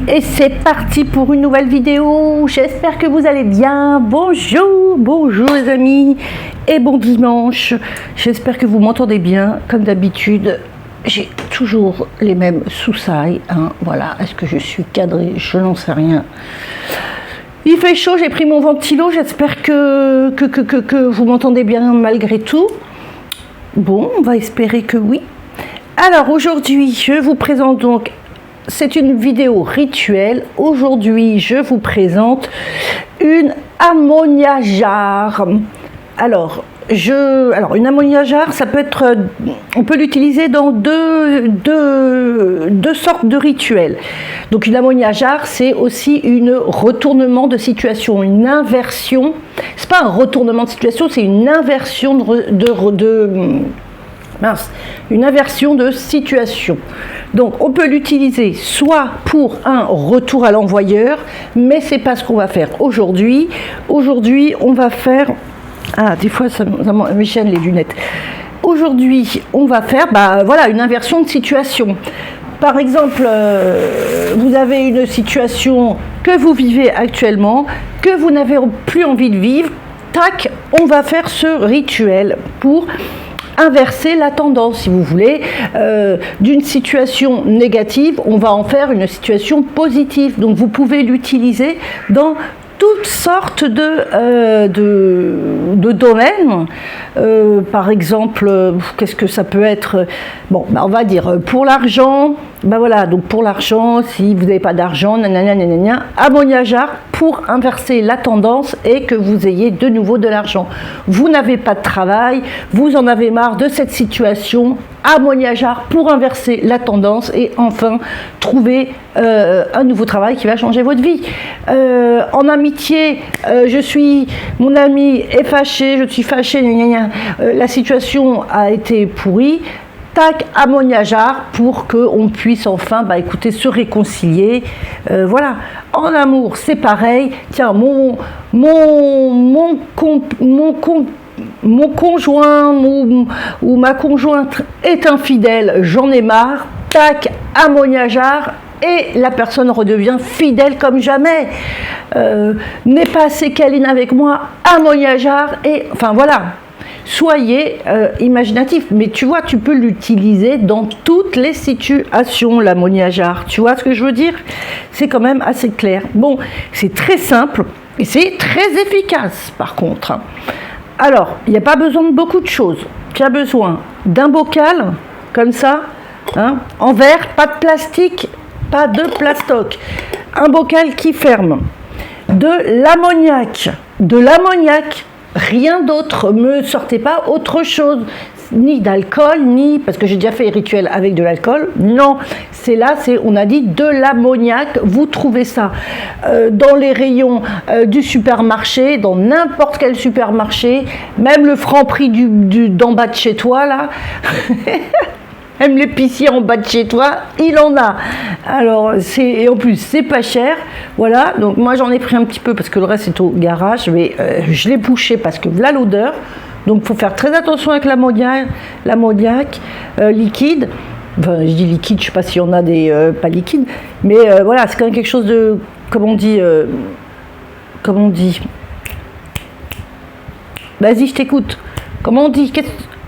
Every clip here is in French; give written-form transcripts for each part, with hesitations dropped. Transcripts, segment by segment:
Et c'est parti pour une nouvelle vidéo. J'espère que vous allez bien. Bonjour, bonjour les amis et bon dimanche. J'espère que vous m'entendez bien. Comme d'habitude, j'ai toujours les mêmes soussailles. Voilà, est-ce que je suis cadrée? Je n'en sais rien. Il fait chaud, j'ai pris mon ventilo. J'espère que vous m'entendez bien malgré tout. Bon, on va espérer que oui. Alors aujourd'hui, je vous présente donc... C'est une vidéo rituelle. Aujourd'hui, je vous présente une ammonia jar. Alors, une ammonia jar, ça peut être, on peut l'utiliser dans deux sortes de rituels. Donc, une ammonia jar, c'est aussi un retournement de situation, une inversion. C'est pas un retournement de situation, c'est une inversion une inversion de situation. Donc on peut l'utiliser soit pour un retour à l'envoyeur, mais c'est pas ce qu'on va faire aujourd'hui. Aujourd'hui, on va faire... Ah, des fois ça me gêne les lunettes. Aujourd'hui, on va faire une inversion de situation. Par exemple, vous avez une situation que vous vivez actuellement, que vous n'avez plus envie de vivre. Tac, on va faire ce rituel pour inverser la tendance, si vous voulez, d'une situation négative, on va en faire une situation positive. Donc vous pouvez l'utiliser dans toutes sortes de domaines. Par exemple, qu'est-ce que ça peut être? Bon, on va dire pour l'argent. Donc pour l'argent, si vous n'avez pas d'argent, ammonia jar pour inverser la tendance et que vous ayez de nouveau de l'argent. Vous n'avez pas de travail, vous en avez marre de cette situation, ammonia jar pour inverser la tendance et enfin trouver un nouveau travail qui va changer votre vie. En amitié, mon ami est fâché, je suis fâchée, la situation a été pourrie. Tac, ammonia jar pour qu'on puisse enfin se réconcilier. Voilà. En amour, c'est pareil. Tiens, mon conjoint ou ma conjointe est infidèle, j'en ai marre. Tac, ammonia jar. Et la personne redevient fidèle comme jamais. N'est pas assez câline avec moi, ammonia jar. Et enfin voilà. Soyez imaginatif, mais tu vois, tu peux l'utiliser dans toutes les situations, l'ammonia jar. Tu vois ce que je veux dire? C'est quand même assez clair. Bon, c'est très simple et c'est très efficace par contre. Alors, il n'y a pas besoin de beaucoup de choses. Tu as besoin d'un bocal, comme ça, en verre, pas de plastique, pas de plastoc. Un bocal qui ferme. De l'ammoniac. Rien d'autre, me sortez pas autre chose, ni d'alcool, parce que j'ai déjà fait les rituels avec de l'alcool, non, on a dit de l'ammoniac, vous trouvez ça dans les rayons du supermarché, dans n'importe quel supermarché, même le Franprix d'en bas de chez toi, là, même l'épicier en bas de chez toi, il en a. Alors, et en plus, c'est pas cher. Voilà, donc moi j'en ai pris un petit peu parce que le reste est au garage, mais je l'ai bouché parce que voilà l'odeur. Donc, il faut faire très attention avec l'ammoniac liquide. Enfin, je dis liquide, je ne sais pas s'il y en a des pas liquides, mais voilà, c'est quand même quelque chose de, comment on dit, vas-y, je t'écoute. Comment on dit?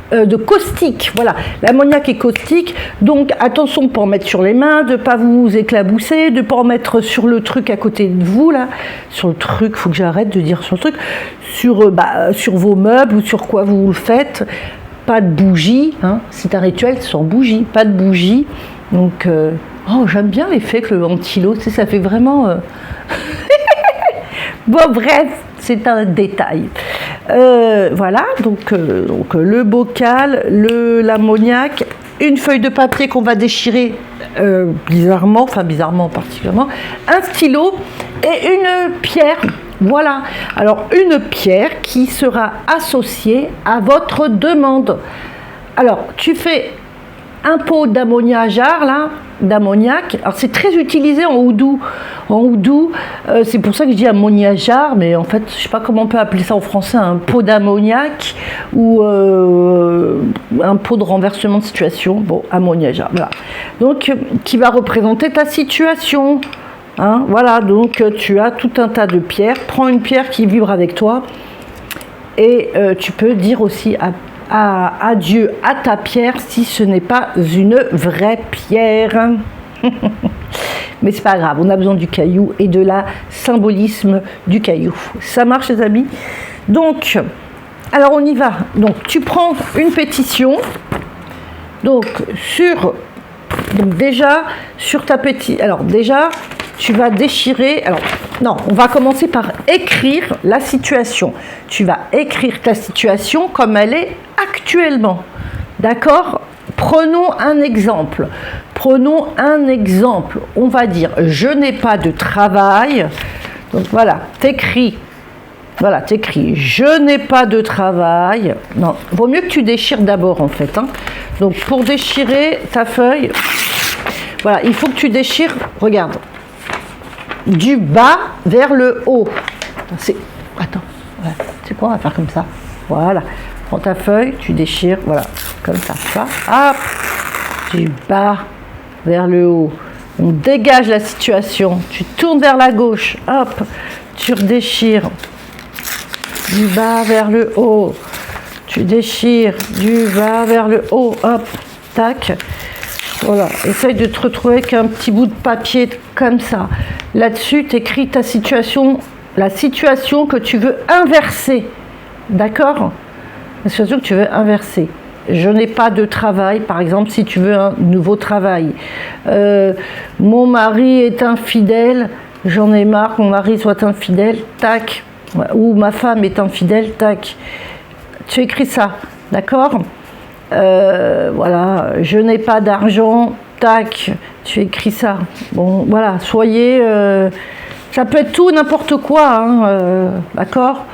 De caustique, voilà, l'ammoniac est caustique, donc attention de ne pas en mettre sur les mains, de ne pas vous éclabousser, de ne pas en mettre sur le truc à côté de vous, là, sur le truc, il faut que j'arrête de dire sur le truc, sur vos meubles ou sur quoi vous le faites, pas de bougie, c'est un rituel sans bougie, pas de bougie, donc, j'aime bien l'effet que le ventilo, ça fait vraiment... Bon, bref, c'est un détail. Voilà, donc le bocal, l'ammoniac, une feuille de papier qu'on va déchirer bizarrement particulièrement, un stylo et une pierre. Voilà, alors une pierre qui sera associée à votre demande. Alors, tu fais un pot d'ammonia jar, là, d'ammoniac. Alors, c'est très utilisé en oudou. C'est pour ça que je dis ammonia jar, mais en fait, je ne sais pas comment on peut appeler ça en français, un pot d'ammoniac ou un pot de renversement de situation. Bon, ammonia jar, voilà. Donc, qui va représenter ta situation. Hein, voilà, donc tu as tout un tas de pierres. Prends une pierre qui vibre avec toi. Et tu peux dire aussi adieu à ta pierre si ce n'est pas une vraie pierre. Mais c'est pas grave, on a besoin du caillou et de la symbolisme du caillou. Ça marche les amis? Donc, alors on y va. Donc tu prends une pétition. Donc déjà sur ta pétition. Alors déjà tu vas déchirer. Alors non, on va commencer par écrire la situation. Tu vas écrire ta situation comme elle est actuellement. D'accord? Prenons un exemple. Prenons un exemple. On va dire je n'ai pas de travail. Donc voilà, t'écris. Voilà, t'écris je n'ai pas de travail. Non, vaut mieux que tu déchires d'abord en fait. Hein. Donc pour déchirer ta feuille, voilà, il faut que tu déchires, regarde, du bas vers le haut. Attends, ouais, c'est quoi, on va faire comme ça. Voilà, prends ta feuille, tu déchires, voilà, comme ça, hop, du bas vers le haut. On dégage la situation, tu tournes vers la gauche, hop, tu redéchires. Du bas vers le haut, tu déchires du bas vers le haut, hop, tac, voilà, essaye de te retrouver avec un petit bout de papier comme ça. Là-dessus, tu écris ta situation, la situation que tu veux inverser, d'accord? La situation que tu veux inverser. Je n'ai pas de travail, par exemple, si tu veux un nouveau travail. Mon mari est infidèle, j'en ai marre que mon mari soit infidèle, tac. Ou ma femme est infidèle, tac. Tu écris ça, d'accord? Voilà, je n'ai pas d'argent, tac. Tu écris ça. Bon, voilà, soyez... ça peut être tout, n'importe quoi, hein, d'accord?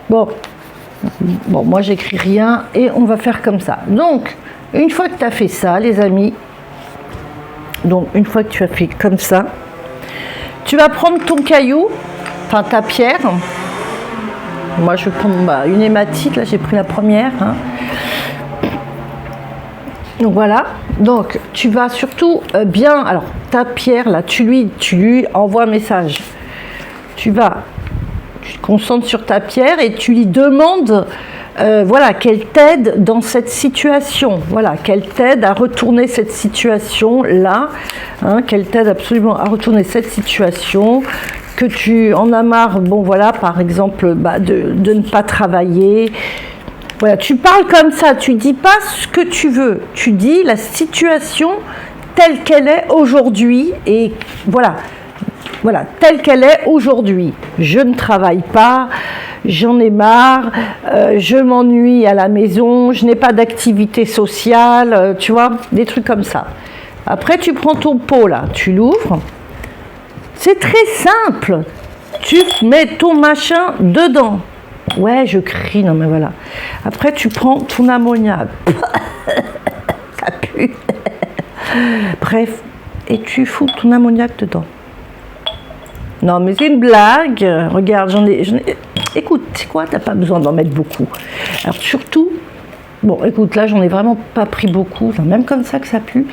Bon, moi j'écris rien et on va faire comme ça. Donc, une fois que tu as fait ça, les amis, donc une fois que tu as fait comme ça, tu vas prendre ton caillou, enfin ta pierre. Moi je vais prendre une hématite, là j'ai pris la première. Hein. Donc voilà, donc tu vas surtout bien, alors ta pierre là, tu lui envoies un message. Tu te concentres sur ta pierre et tu lui demandes voilà, qu'elle t'aide dans cette situation, voilà, qu'elle t'aide à retourner cette situation là, hein, qu'elle t'aide absolument à retourner cette situation, que tu en as marre, bon voilà, par exemple, de ne pas travailler. Voilà, tu parles comme ça, tu dis pas ce que tu veux, tu dis la situation telle qu'elle est aujourd'hui et voilà, telle qu'elle est aujourd'hui. Je ne travaille pas, j'en ai marre, je m'ennuie à la maison, je n'ai pas d'activité sociale, tu vois, des trucs comme ça. Après, tu prends ton pot là, tu l'ouvres. C'est très simple. Tu mets ton machin dedans. Ouais, je crie, non mais voilà. Après, tu prends ton ammoniac. Ça pue. Bref, et tu fous ton ammoniac dedans. Non, mais c'est une blague. Regarde, j'en ai... Écoute, c'est quoi? T'as pas besoin d'en mettre beaucoup. Alors surtout, bon, écoute, là, j'en ai vraiment pas pris beaucoup. Enfin, même comme ça que ça pue.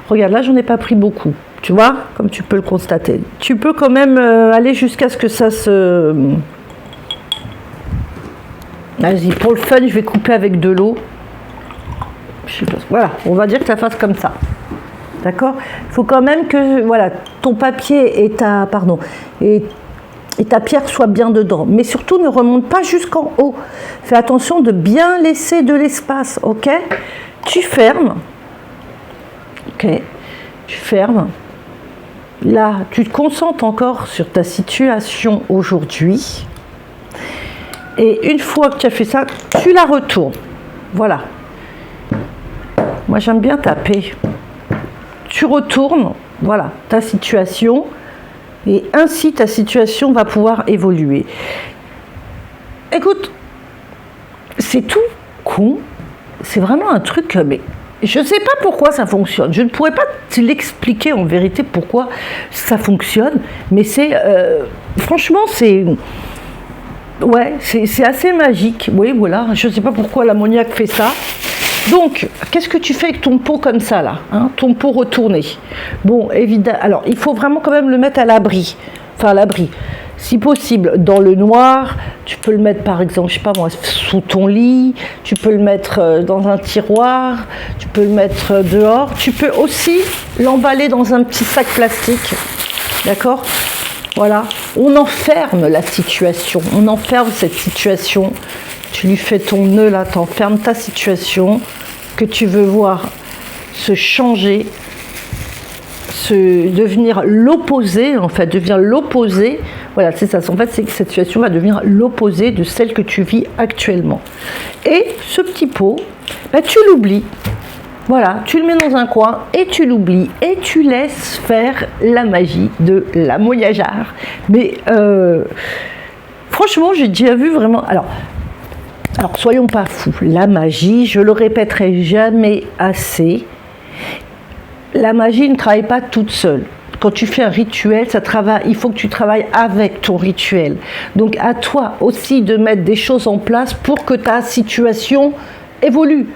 Regarde, là, j'en ai pas pris beaucoup. Tu vois, comme tu peux le constater. Tu peux quand même aller jusqu'à ce que ça se... Vas-y, pour le fun, je vais couper avec de l'eau. Je sais pas. Voilà, on va dire que ça fasse comme ça. D'accord? Il faut quand même que voilà, ton papier et ta pierre soient bien dedans. Mais surtout, ne remonte pas jusqu'en haut. Fais attention de bien laisser de l'espace. Ok? Tu fermes. Ok? Tu fermes. Là, tu te concentres encore sur ta situation aujourd'hui. Et une fois que tu as fait ça, tu la retournes. Voilà. Moi, j'aime bien taper. Tu retournes, voilà, ta situation. Et ainsi, ta situation va pouvoir évoluer. Écoute, c'est tout con. C'est vraiment un truc, mais... Je ne sais pas pourquoi ça fonctionne. Je ne pourrais pas te l'expliquer en vérité pourquoi ça fonctionne. Mais c'est... franchement, c'est... Ouais, c'est assez magique. Oui, voilà. Je ne sais pas pourquoi l'ammoniac fait ça. Donc, qu'est-ce que tu fais avec ton pot comme ça, là, hein, ton pot retourné? Bon, évidemment, alors, il faut vraiment quand même le mettre à l'abri. Enfin, à l'abri. Si possible, dans le noir, tu peux le mettre par exemple, je sais pas moi, sous ton lit, tu peux le mettre dans un tiroir, tu peux le mettre dehors, tu peux aussi l'emballer dans un petit sac plastique, d'accord? Voilà, on enferme la situation, on enferme cette situation, tu lui fais ton nœud là, tu enfermes ta situation que tu veux voir se changer, devenir l'opposé, en fait, devenir l'opposé. Voilà, c'est ça. En fait, c'est que cette situation va devenir l'opposé de celle que tu vis actuellement. Et ce petit pot, bah, tu l'oublies. Voilà, tu le mets dans un coin et tu l'oublies. Et tu laisses faire la magie de la Moyageart. Mais franchement, j'ai déjà vu vraiment... Alors, soyons pas fous. La magie, je le répéterai jamais assez. La magie ne travaille pas toute seule. Quand tu fais un rituel, il faut que tu travailles avec ton rituel. Donc à toi aussi de mettre des choses en place pour que ta situation évolue.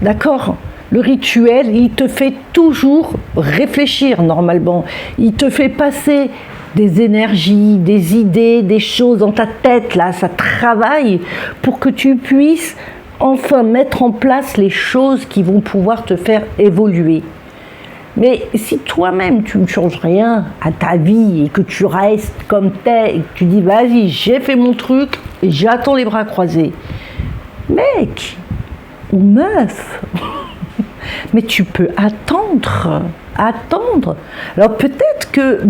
D'accord ? Le rituel, il te fait toujours réfléchir normalement. Il te fait passer des énergies, des idées, des choses dans ta tête, là, ça travaille pour que tu puisses enfin mettre en place les choses qui vont pouvoir te faire évoluer. Mais si toi-même tu ne changes rien à ta vie et que tu restes comme t'es et que tu dis vas-y, j'ai fait mon truc et j'attends les bras croisés, mec ou meuf, mais tu peux attendre. Alors peut-être que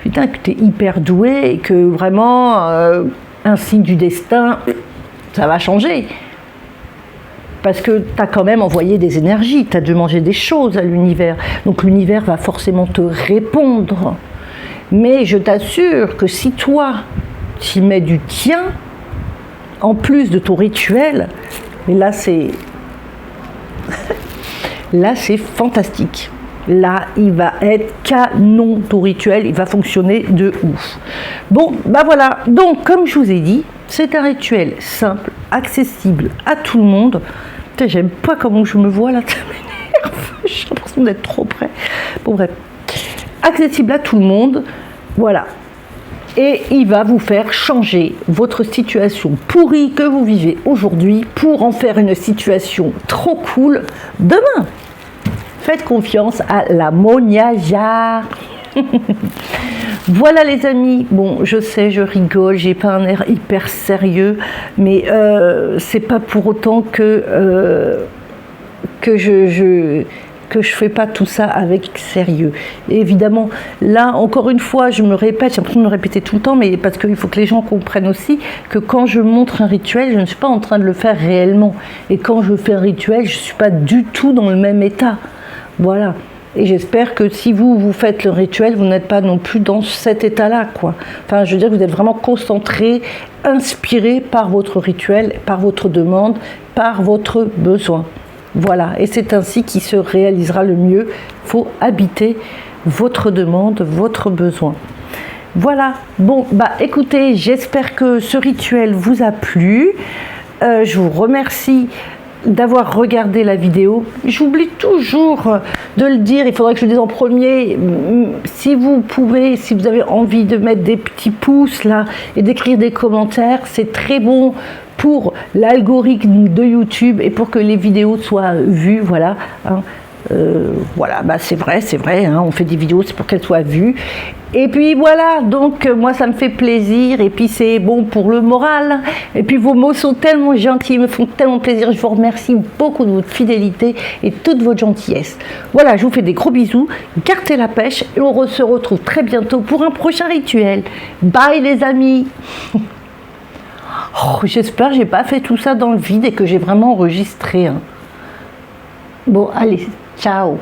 putain que t'es hyper doué et que vraiment un signe du destin, ça va changer. Parce que tu as quand même envoyé des énergies, tu as demandé des choses à l'univers. Donc l'univers va forcément te répondre. Mais je t'assure que si toi, tu mets du tien, en plus de ton rituel, et là c'est fantastique. Là, il va être canon ton rituel, il va fonctionner de ouf. Bon, bah voilà. Donc, comme je vous ai dit, c'est un rituel simple, accessible à tout le monde. Putain, j'aime pas comment je me vois là, ça m'énerve. J'ai l'impression d'être trop près. Bon, bref. Accessible à tout le monde. Voilà. Et il va vous faire changer votre situation pourrie que vous vivez aujourd'hui pour en faire une situation trop cool demain. Faites confiance à la Moyageart. Voilà les amis, bon je sais, je rigole, j'ai pas un air hyper sérieux, mais c'est pas pour autant que je fais pas tout ça avec sérieux. Et évidemment, là encore une fois, je me répète, j'ai l'impression de me répéter tout le temps, mais parce qu'il faut que les gens comprennent aussi que quand je montre un rituel, je ne suis pas en train de le faire réellement. Et quand je fais un rituel, je suis pas du tout dans le même état. Voilà. Et j'espère que si vous faites le rituel, vous n'êtes pas non plus dans cet état-là, quoi. Enfin, je veux dire que vous êtes vraiment concentré, inspiré par votre rituel, par votre demande, par votre besoin. Voilà. Et c'est ainsi qu'il se réalisera le mieux. Il faut habiter votre demande, votre besoin. Voilà. Bon, bah écoutez, j'espère que ce rituel vous a plu. Je vous remercie d'avoir regardé la vidéo. J'oublie toujours de le dire, il faudrait que je le dise en premier. Si vous pouvez, si vous avez envie de mettre des petits pouces là et d'écrire des commentaires, c'est très bon pour l'algorithme de YouTube et pour que les vidéos soient vues, voilà. Hein. Voilà, bah c'est vrai, hein, on fait des vidéos, c'est pour qu'elles soient vues. Et puis voilà, donc moi ça me fait plaisir, et puis c'est bon pour le moral. Et puis vos mots sont tellement gentils, ils me font tellement plaisir. Je vous remercie beaucoup de votre fidélité et toute votre gentillesse. Voilà, je vous fais des gros bisous, gardez la pêche, et on se retrouve très bientôt pour un prochain rituel. Bye les amis. Oh, j'espère que j'ai pas fait tout ça dans le vide et que j'ai vraiment enregistré. Hein. Bon, allez, ciao.